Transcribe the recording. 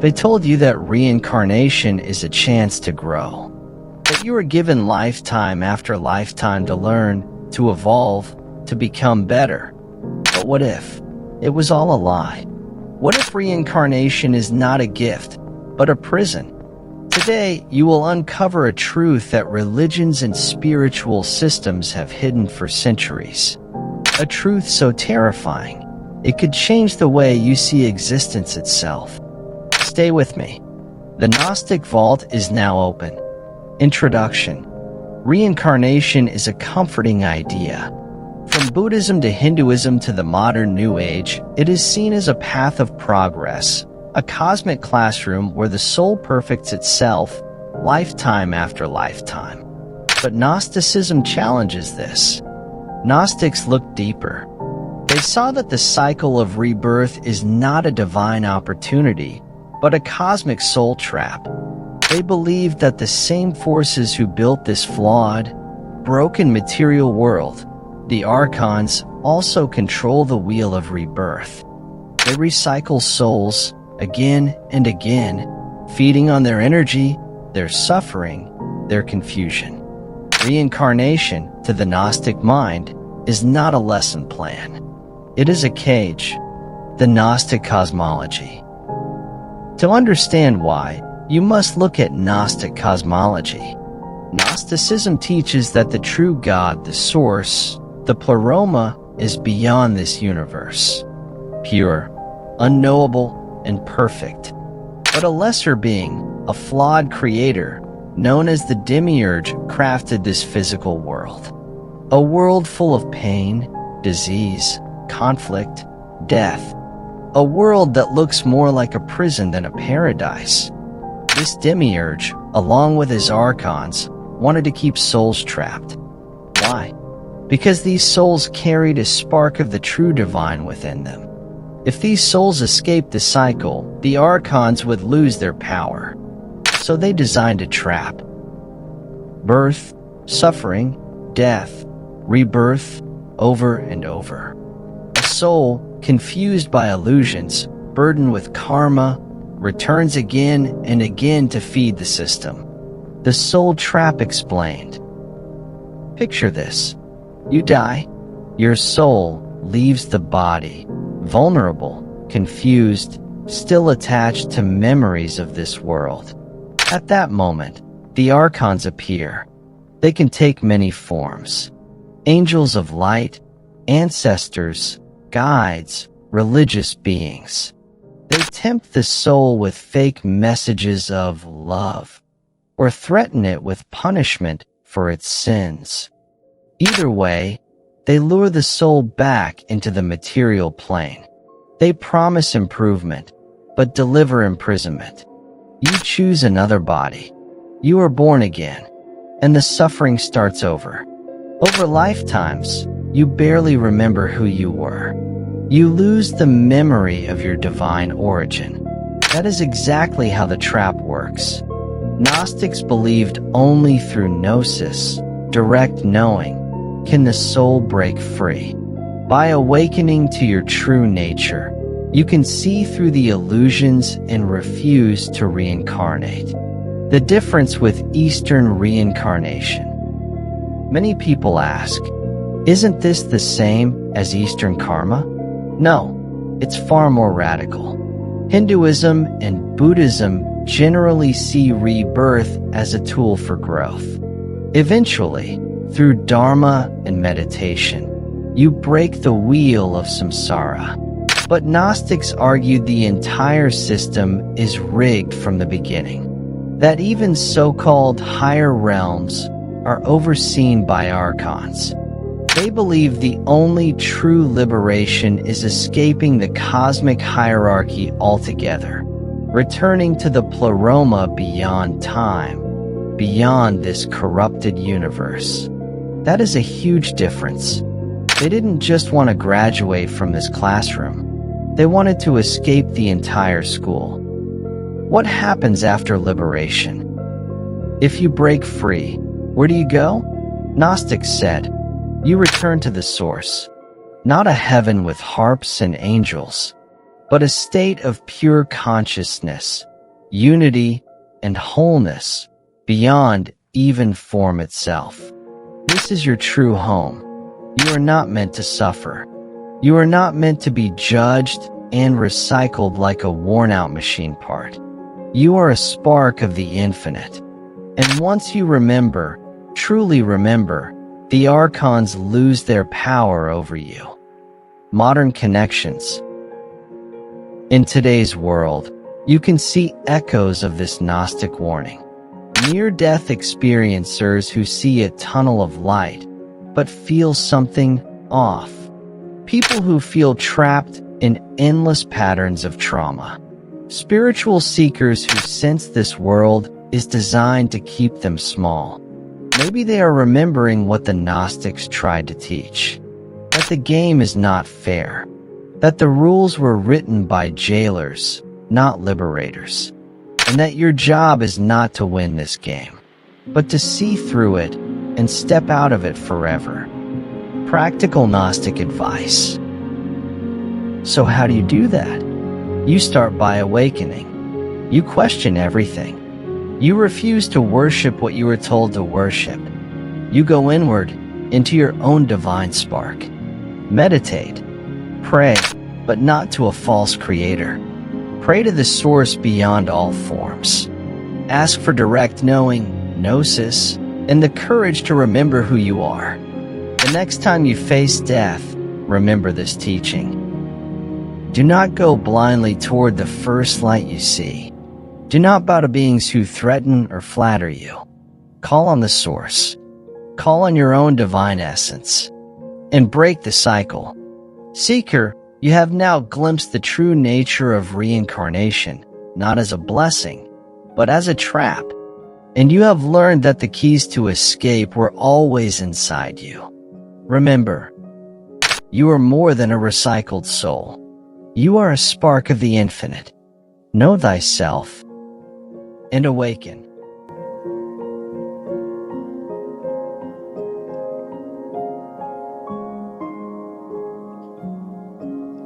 They told you that reincarnation is a chance to grow, that you are given lifetime after lifetime to learn, to evolve, to become better. But what if it was all a lie? What if reincarnation is not a gift, but a prison? Today, you will uncover a truth that religions and spiritual systems have hidden for centuries. A truth so terrifying, it could change the way you see existence itself. Stay with me. The Gnostic Vault is now open. Introduction. Reincarnation is a comforting idea. From Buddhism to Hinduism to the modern New Age, it is seen as a path of progress, a cosmic classroom where the soul perfects itself, lifetime after lifetime. But Gnosticism challenges this. Gnostics looked deeper. They saw that the cycle of rebirth is not a divine opportunity, but a cosmic soul trap. They believed that the same forces who built this flawed, broken material world, the Archons, also control the wheel of rebirth. They recycle souls again and again, feeding on their energy, their suffering, their confusion. Reincarnation, to the Gnostic mind, is not a lesson plan. It is a cage, the Gnostic cosmology. To understand why, you must look at Gnostic cosmology. Gnosticism teaches that the true God, the source, the pleroma, is beyond this universe. Pure, unknowable, and perfect. But a lesser being, a flawed creator, known as the demiurge, crafted this physical world. A world full of pain, disease, conflict, death. A world that looks more like a prison than a paradise. This demiurge, along with his Archons, wanted to keep souls trapped. Why? Because these souls carried a spark of the true divine within them. If these souls escaped the cycle, the Archons would lose their power. So they designed a trap. Birth, suffering, death, rebirth, over and over. A soul, confused by illusions, burdened with karma, returns again and again to feed the system. The soul trap explained. Picture this. You die. Your soul leaves the body, vulnerable, confused, still attached to memories of this world. At that moment, the Archons appear. They can take many forms. Angels of light, ancestors, guides, religious beings. They tempt the soul with fake messages of love, or threaten it with punishment for its sins. Either way, they lure the soul back into the material plane. They promise improvement, but deliver imprisonment. You choose another body. You are born again, and the suffering starts over. Over lifetimes, you barely remember who you were. You lose the memory of your divine origin. That is exactly how the trap works. Gnostics believed only through gnosis, direct knowing, can the soul break free. By awakening to your true nature, you can see through the illusions and refuse to reincarnate. The difference with Eastern reincarnation. Many people ask, isn't this the same as Eastern karma? No, it's far more radical. Hinduism and Buddhism generally see rebirth as a tool for growth. Eventually, through dharma and meditation, you break the wheel of samsara. But Gnostics argued the entire system is rigged from the beginning, that even so-called higher realms are overseen by Archons. They believe the only true liberation is escaping the cosmic hierarchy altogether, returning to the pleroma beyond time, beyond this corrupted universe. That is a huge difference. They didn't just want to graduate from this classroom. They wanted to escape the entire school. What happens after liberation? If you break free, where do you go? Gnostics said, you return to the source. Not a heaven with harps and angels, but a state of pure consciousness, unity, and wholeness beyond even form itself. This is your true home. You are not meant to suffer. You are not meant to be judged and recycled like a worn-out machine part. You are a spark of the infinite. And once you remember, truly remember, the Archons lose their power over you. Modern connections. In today's world, you can see echoes of this Gnostic warning. Near-death experiencers who see a tunnel of light, but feel something off. People who feel trapped in endless patterns of trauma. Spiritual seekers who sense this world is designed to keep them small. Maybe they are remembering what the Gnostics tried to teach. That the game is not fair. That the rules were written by jailers, not liberators. And that your job is not to win this game, but to see through it and step out of it forever. Practical Gnostic advice. So how do you do that? You start by awakening. You question everything. You refuse to worship what you were told to worship. You go inward into your own divine spark. Meditate. Pray, but not to a false creator. Pray to the source beyond all forms. Ask for direct knowing, gnosis, and the courage to remember who you are. The next time you face death, remember this teaching. Do not go blindly toward the first light you see. Do not bow to beings who threaten or flatter you. Call on the source. Call on your own divine essence. And break the cycle. Seeker, you have now glimpsed the true nature of reincarnation, not as a blessing, but as a trap. And you have learned that the keys to escape were always inside you. Remember, you are more than a recycled soul. You are a spark of the infinite. Know thyself and awaken.